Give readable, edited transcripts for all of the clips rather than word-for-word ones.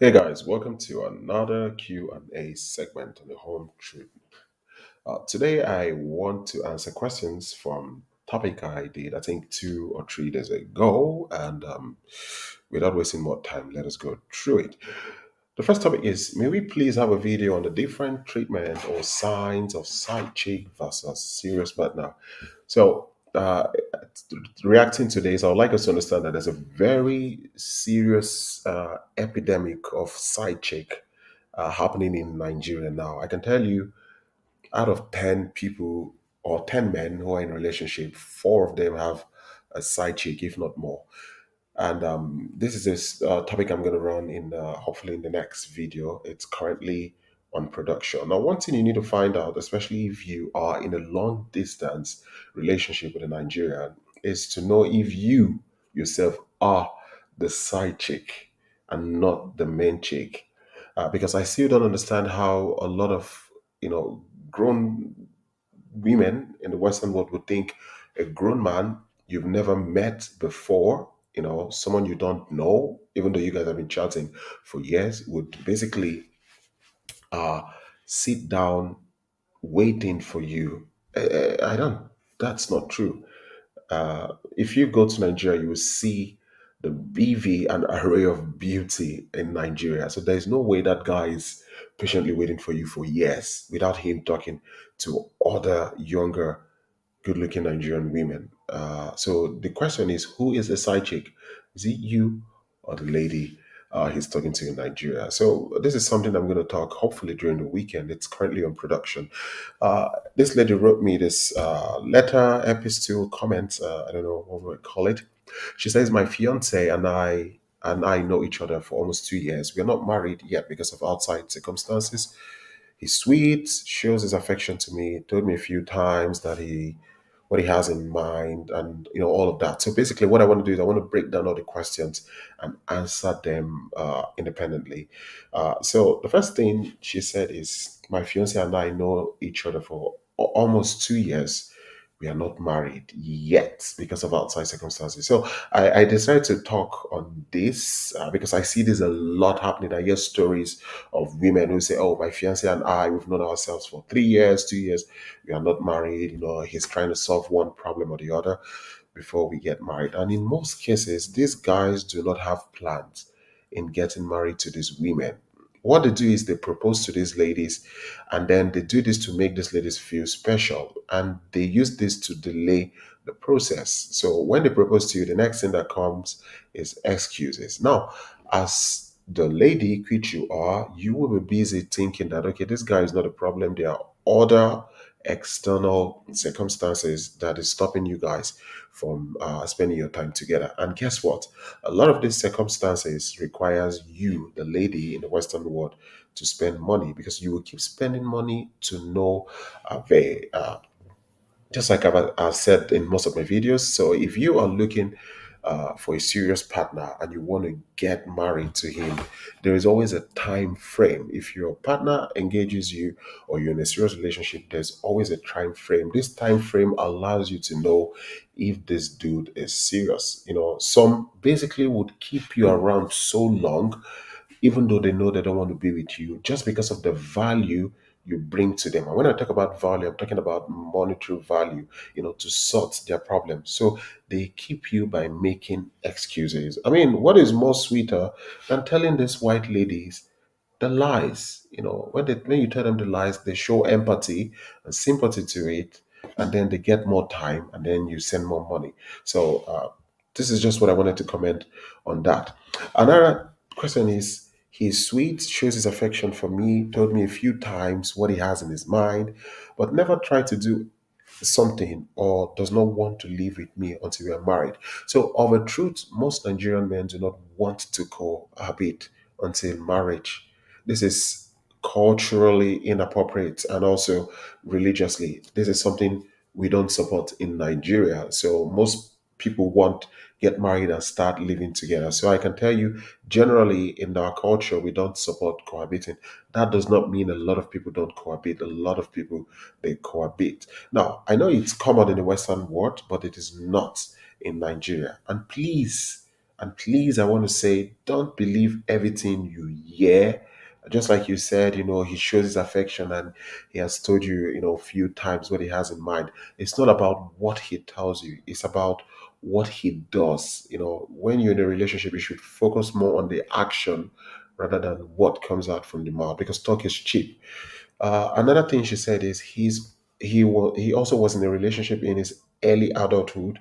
Hey guys, welcome to another Q&A segment on the home trip. Today I want to answer questions from topic I did I think 2 or 3 days ago, and without wasting more time, let us go through it. The first topic is: may we please have a video on the different treatment or signs of side chick versus serious partner? So, reacting to this, I would like us to understand that there's a very serious epidemic of side chick happening in Nigeria now. I can tell you, out of 10 people or 10 men who are in a relationship, four of them have a side chick, if not more. And this is this topic I'm going to run in hopefully in the next video. It's currently on production. Now, one thing you need to find out, especially if you are in a long distance relationship with a Nigerian, is to know if you yourself are the side chick and not the main chick. Because I still don't understand how a lot of grown women in the Western world would think a grown man you've never met before, someone you don't know, even though you guys have been chatting for years, would basically uh, sit down waiting for you. I don't, that's not true. If you go to Nigeria, you will see the BV and array of beauty in Nigeria. So there's no way that guy is patiently waiting for you for years without him talking to other younger good looking Nigerian women. So the question is, who is the side chick? Is it you or the lady he's talking to in Nigeria? So this is something I'm going to talk hopefully during the weekend. It's currently on production. This lady wrote me this letter, epistle, comment. I don't know what we call it. She says, my fiance and I know each other for almost 2 years. We are not married yet because of outside circumstances. He's sweet, shows his affection to me, told me a few times that he what he has in mind, and all of that. So basically what I want to do is I want to break down all the questions and answer them independently. So the first thing she said is, my fiance and I know each other for almost 2 years. We are not married yet because of outside circumstances. So I decided to talk on this because I see this a lot happening. I hear stories of women who say, "Oh, my fiance and I, we've known ourselves for 3 years, 2 years. We are not married. He's trying to solve one problem or the other before we get married." And in most cases, these guys do not have plans in getting married to these women. What they do is they propose to these ladies, and then they do this to make these ladies feel special, and they use this to delay the process. So when they propose to you, the next thing that comes is excuses. Now, as the lady which you are, you will be busy thinking that, okay, this guy is not a problem. There are other external circumstances that is stopping you guys from spending your time together. And guess what? A lot of these circumstances requires you, the lady in the Western world, to spend money, because you will keep spending money to no avail. Just like I've said in most of my videos. So if you are looking for a serious partner and you want to get married to him, there is always a time frame. If your partner engages you or you're in a serious relationship, there's always a time frame. This time frame allows you to know if this dude is serious. Some basically would keep you around so long, even though they know they don't want to be with you, just because of the value you bring to them. And when I talk about value, I'm talking about monetary value, to sort their problems. So they keep you by making excuses. I mean, what is more sweeter than telling these white ladies the lies? When you tell them the lies, they show empathy and sympathy to it, and then they get more time, and then you send more money. So this is just what I wanted to comment on that. Another question is, he's sweet, shows his affection for me, told me a few times what he has in his mind, but never tried to do something or does not want to live with me until we are married. So, of a truth, most Nigerian men do not want to cohabit until marriage. This is culturally inappropriate, and also religiously. This is something we don't support in Nigeria. So most people want get married and start living together. So I can tell you, generally in our culture, we don't support cohabiting. That does not mean a lot of people don't cohabit. A lot of people, they cohabit. Now, I know it's common in the Western world, but it is not in Nigeria. And please, And please, I want to say, don't believe everything you hear. Just like you said, he shows his affection and he has told you, a few times what he has in mind. It's not about what he tells you, it's about what he does. When you're in a relationship, you should focus more on the action rather than what comes out from the mouth because talk is cheap. Another thing she said is he also was in a relationship in his early adulthood,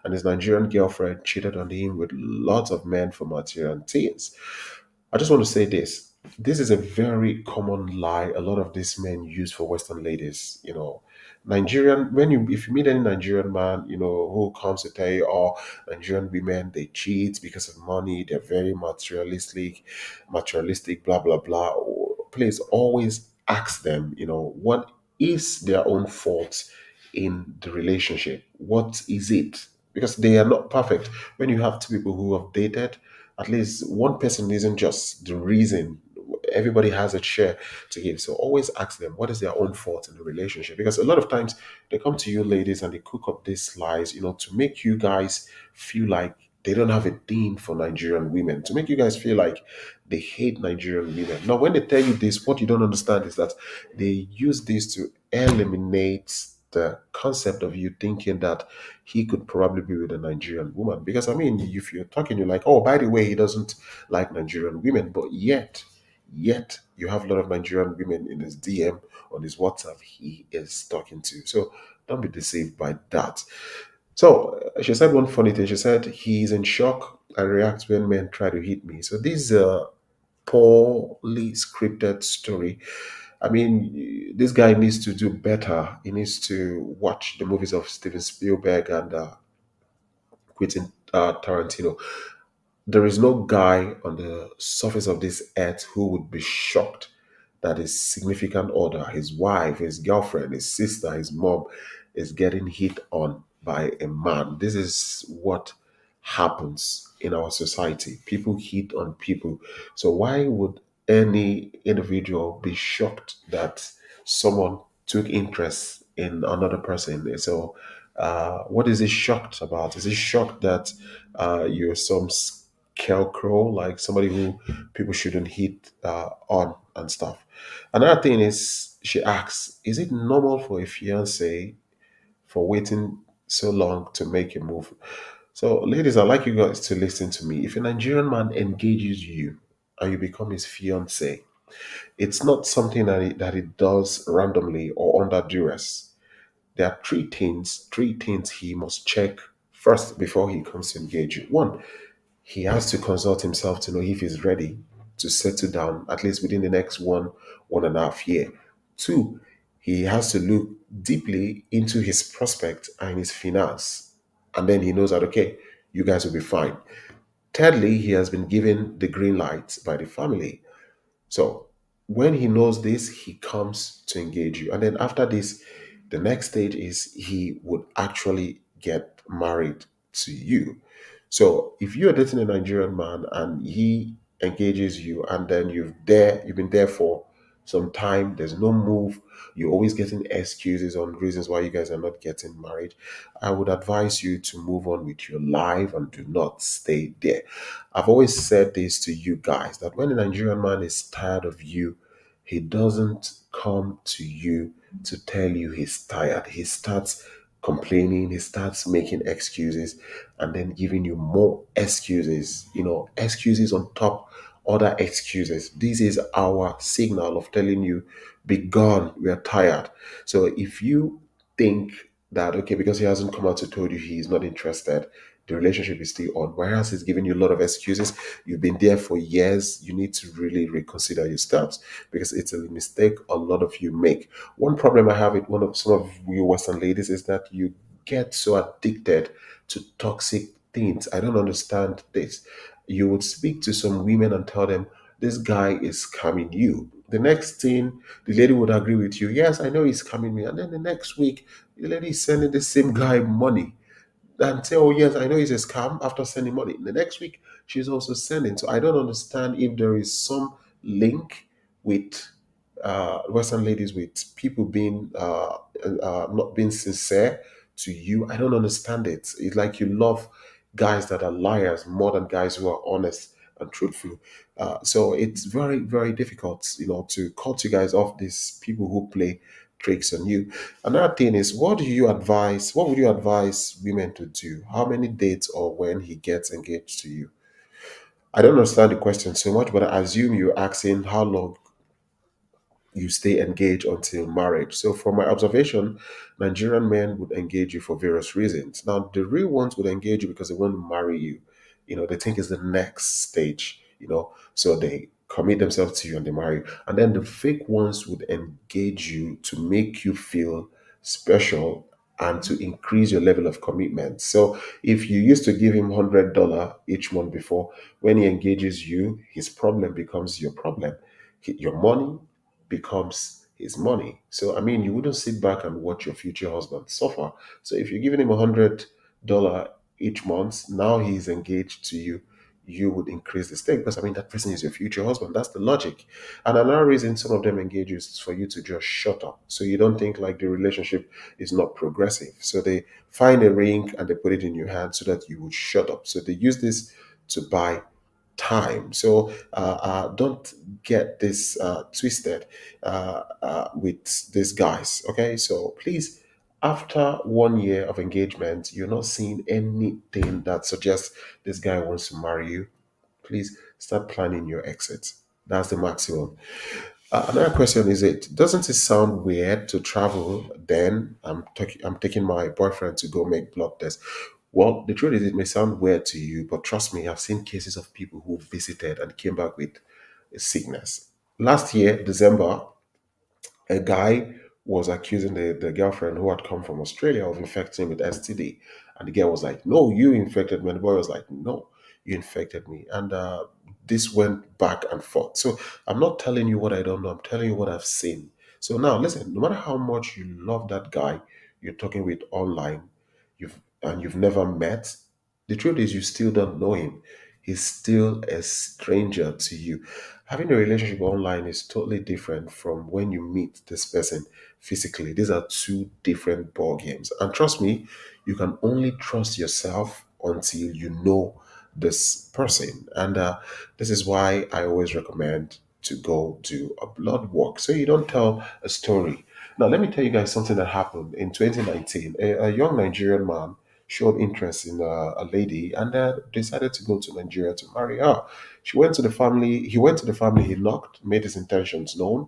and his Nigerian girlfriend cheated on him with lots of men for material things. I just want to say this. This is a very common lie a lot of these men use for Western ladies. Nigerian, if you meet any Nigerian man, who comes to tell you, oh, Nigerian women, they cheat because of money, they're very materialistic, blah, blah, blah. Please always ask them, what is their own fault in the relationship? What is it? Because they are not perfect. When you have two people who have dated, at least one person isn't just the reason. Everybody has a share to give. So always ask them what is their own fault in the relationship. Because a lot of times they come to you ladies and they cook up these lies, to make you guys feel like they don't have a thing for Nigerian women, to make you guys feel like they hate Nigerian women. Now, when they tell you this, what you don't understand is that they use this to eliminate the concept of you thinking that he could probably be with a Nigerian woman. Because I mean, if you're talking, you're like, oh, by the way, he doesn't like Nigerian women, but yet you have a lot of Nigerian women in his DM on his WhatsApp he is talking to. So don't be deceived by that. So she said one funny thing. She said he's in shock and reacts when men try to hit me. So this is a poorly scripted story. I mean, this guy needs to do better. He needs to watch the movies of Steven Spielberg and Quentin Tarantino. There is no guy on the surface of this earth who would be shocked that his significant other, his wife, his girlfriend, his sister, his mom is getting hit on by a man. This is what happens in our society. People hit on people. So why would any individual be shocked that someone took interest in another person? So what is he shocked about? Is he shocked that you're some scarecrow, like somebody who people shouldn't hit on and stuff? Another thing is, she asks, is it normal for a fiance for waiting so long to make a move? So, ladies, I'd like you guys to listen to me. If a Nigerian man engages you and you become his fiance, it's not something that he does randomly or under duress. There are three things he must check first before he comes to engage you. One, he has to consult himself to know if he's ready to settle down at least within the next 1.5 year. Two, he has to look deeply into his prospect and his finance, and then he knows that okay, you guys will be fine. Thirdly, he has been given the green light by the family. So when he knows this, he comes to engage you. And then after this, the next stage is he would actually get married to you. So if you're dating a Nigerian man and he engages you and then you've been there for some time, there's no move, you're always getting excuses on reasons why you guys are not getting married, I would advise you to move on with your life and do not stay there. I've always said this to you guys that when a Nigerian man is tired of you, he doesn't come to you to tell you he's tired. He starts complaining, he starts making excuses, and then giving you more excuses, excuses on top other excuses. This is our signal of telling you, be gone, we are tired. So if you think that, okay, because he hasn't come out to told you he's not interested, the relationship is still on, whereas he's giving you a lot of excuses, you've been there for years, you need to really reconsider your steps because it's a mistake a lot of you make. One problem I have with one of some of you Western ladies is that you get so addicted to toxic things. I don't understand this. You would speak to some women and tell them, this guy is scamming you. The next thing, the lady would agree with you, yes, I know he's scamming me. And then the next week, the lady is sending the same guy money and say, oh, yes, I know it's a scam after sending money. The next week, she's also sending. So I don't understand if there is some link with Western ladies, with people being not being sincere to you. I don't understand it. It's like you love guys that are liars more than guys who are honest and truthful. So it's very, very difficult, to cut you guys off these people who play tricks on you. Another thing is, what would you advise women to do? How many dates or when he gets engaged to you? I don't understand the question so much, but I assume you're asking how long you stay engaged until marriage. So, from my observation, Nigerian men would engage you for various reasons. Now, the real ones would engage you because they want to marry you. They think it's the next stage, so they commit themselves to you and they marry you. And then the fake ones would engage you to make you feel special and to increase your level of commitment. So, if you used to give him $100 each month before, when he engages you, his problem becomes your problem. Your money becomes his money. So I mean, you wouldn't sit back and watch your future husband suffer. So if you're giving him $100 each month, now he's engaged to you. You would increase the stake because I mean that person is your future husband. That's the logic. And another reason some of them engage you is for you to just shut up. So you don't think like the relationship is not progressive. So they find a ring and they put it in your hand so that you would shut up. So they use this to buy time. So don't get this twisted with these guys. Okay, so please, after 1 year of engagement, you're not seeing anything that suggests this guy wants to marry you. Please start planning your exit. That's the maximum. Another question is: it doesn't it sound weird to travel? Then I'm taking my boyfriend to go make blood tests. Well, the truth is, it may sound weird to you, but trust me, I've seen cases of people who visited and came back with a sickness. Last year, December, a guy was accusing the girlfriend who had come from Australia of infecting him with STD. And the girl was like, "No, you infected me." And the boy was like, "No, you infected me." And this went back and forth. So I'm not telling you what I don't know, I'm telling you what I've seen. So now, listen, no matter how much you love that guy you're talking with online, you've never met, the truth is you still don't know him. He's still a stranger to you. Having a relationship online is totally different from when you meet this person physically. These are two different ball games. And trust me, you can only trust yourself until you know this person. And this is why I always recommend to go do a blood work so you don't tell a story. Now, let me tell you guys something that happened in 2019. A young Nigerian man showed interest in a lady and decided to go to Nigeria to marry her. He went to the family, he knocked, made his intentions known.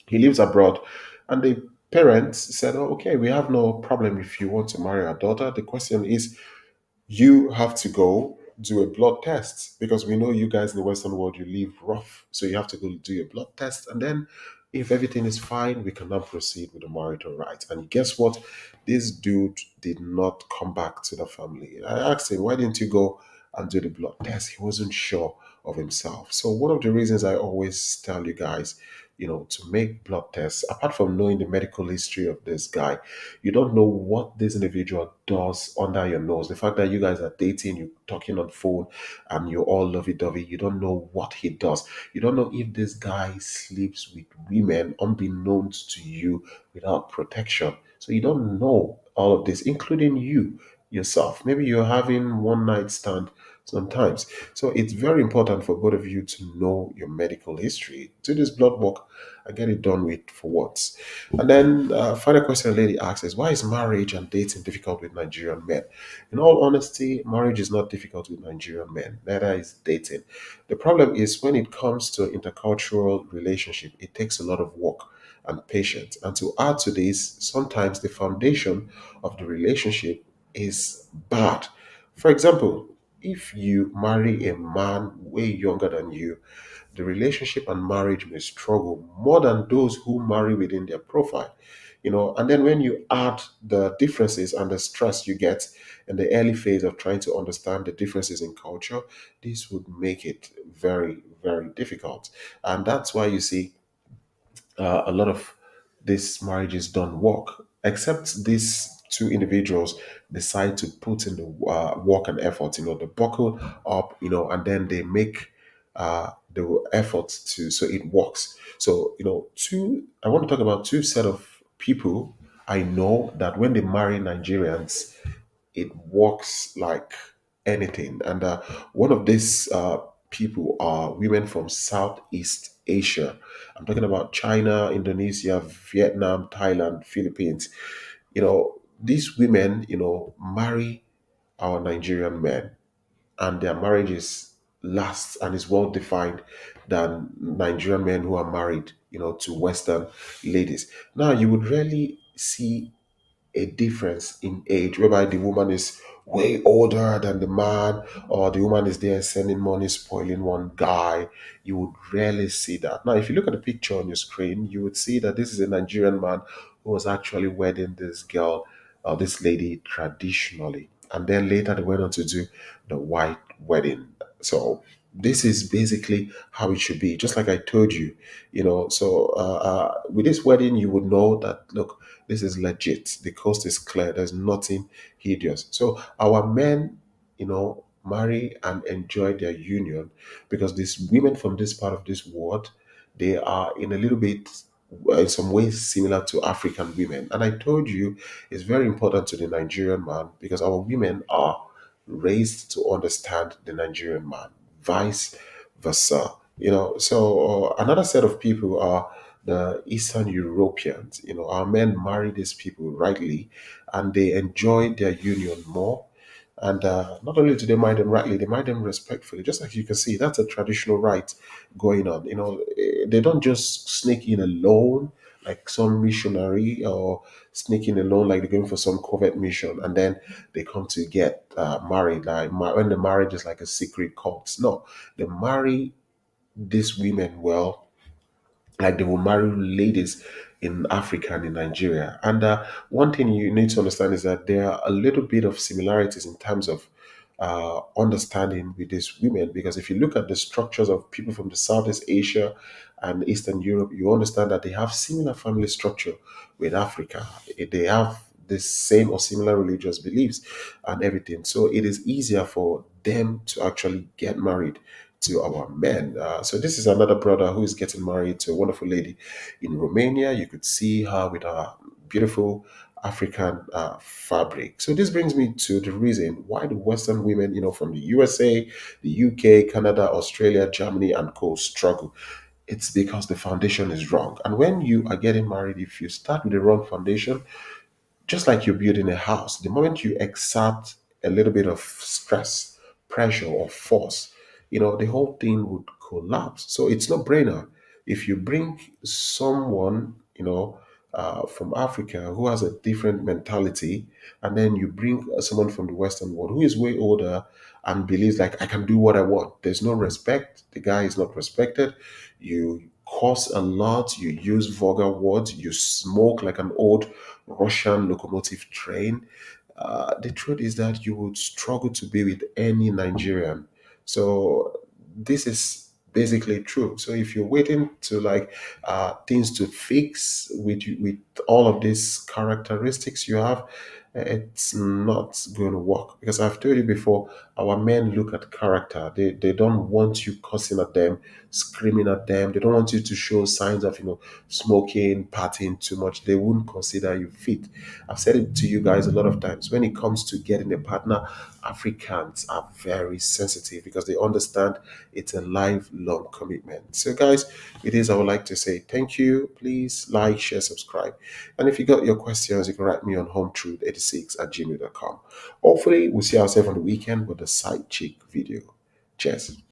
He lives abroad. And the parents said, "Oh, okay, we have no problem if you want to marry our daughter. The question is, you have to go do a blood test because we know you guys in the Western world, you live rough. So you have to go do a blood test. And then if everything is fine, we can now proceed with the marital rights." And guess what? This dude did not come back to the family. I asked him, "Why didn't you go and do the blood test?" He wasn't sure of himself. So one of the reasons I always tell you guys, to make blood tests, apart from knowing the medical history of this guy, you don't know what this individual does under your nose. The fact that you guys are dating, you're talking on phone, and you're all lovey-dovey, you don't know what he does. You don't know if this guy sleeps with women unbeknownst to you without protection. So you don't know all of this, including you yourself. Maybe you're having one night stand sometimes. So it's very important for both of you to know your medical history. Do this blood work and get it done with for once. And then, final question a lady asks is, why is marriage and dating difficult with Nigerian men? In all honesty, marriage is not difficult with Nigerian men, neither is dating. The problem is when it comes to intercultural relationship, it takes a lot of work and patience. And to add to this, sometimes the foundation of the relationship is bad. For example, if you marry a man way younger than you, the relationship and marriage may struggle more than those who marry within their profile. And then when you add the differences and the stress you get in the early phase of trying to understand the differences in culture, this would make it very, very difficult. And that's why you see a lot of these marriages don't work, except these two individuals decide to put in the work and effort. They buckle up, and then they make the effort to so it works. So I want to talk about two set of people I know that when they marry Nigerians, it works like anything. And one of these people are women from Southeast Asia. I'm talking about China, Indonesia, Vietnam, Thailand, Philippines. These women, marry our Nigerian men, and their marriages last and is well defined than Nigerian men who are married, to Western ladies. Now, you would rarely see a difference in age whereby the woman is way older than the man, or the woman is there sending money spoiling one guy. You would rarely see that. Now, if you look at the picture on your screen, you would see that this is a Nigerian man who was actually wedding this girl, this lady, traditionally, and then later they went on to do the white wedding. So this is basically how it should be, just like I told you. So with this wedding, you would know that, look, this is legit. The coast is clear. There's nothing hideous. So our men, marry and enjoy their union, because these women from this part of this world, they are in a little bit, in some ways, similar to African women. And I told you, it's very important to the Nigerian man, because our women are raised to understand the Nigerian man, vice versa. So another set of people are the Eastern Europeans. Our men marry these people rightly, and they enjoy their union more. And not only do they marry them rightly, they marry them respectfully. Just like you can see, that's a traditional rite going on. They don't just sneak in alone like some missionary, or sneak in alone like they're going for some covert mission, and then they come to get married. Like when the marriage is like a secret cult. No, they marry these women well, like they will marry ladies in Africa and in Nigeria. And one thing you need to understand is that there are a little bit of similarities in terms of understanding with these women. Because if you look at the structures of people from the Southeast Asia and Eastern Europe, you understand that they have similar family structure with Africa. They have the same or similar religious beliefs and everything. So it is easier for them to actually get married to our men. So this is another brother who is getting married to a wonderful lady in Romania. You could see her with her beautiful African fabric. So this brings me to the reason why the Western women, from the USA, the UK, Canada, Australia, Germany, and co struggle. It's because the foundation is wrong. And when you are getting married, if you start with the wrong foundation, just like you're building a house, the moment you exert a little bit of stress, pressure, or force, the whole thing would collapse. So it's no brainer. If you bring someone, from Africa who has a different mentality, and then you bring someone from the Western world who is way older and believes like I can do what I want. There's no respect. The guy is not respected. You curse a lot. You use vulgar words. You smoke like an old Russian locomotive train. The truth is that you would struggle to be with any Nigerian. So this is basically true. So if you're waiting to like things to fix with all of these characteristics you have, it's not going to work, because I've told you before, our men look at character. They don't want you cussing at them, screaming at them. They don't want you to show signs of smoking, partying too much. They wouldn't consider you fit. I've said it to you guys a lot of times. When it comes to getting a partner, Africans are very sensitive, because they understand it's a lifelong commitment. So, guys, it is, I would like to say thank you. Please like, share, subscribe. And if you got your questions, you can write me on hometruth86@gmail.com. Hopefully, we'll see ourselves on the weekend with a side chick video. Cheers.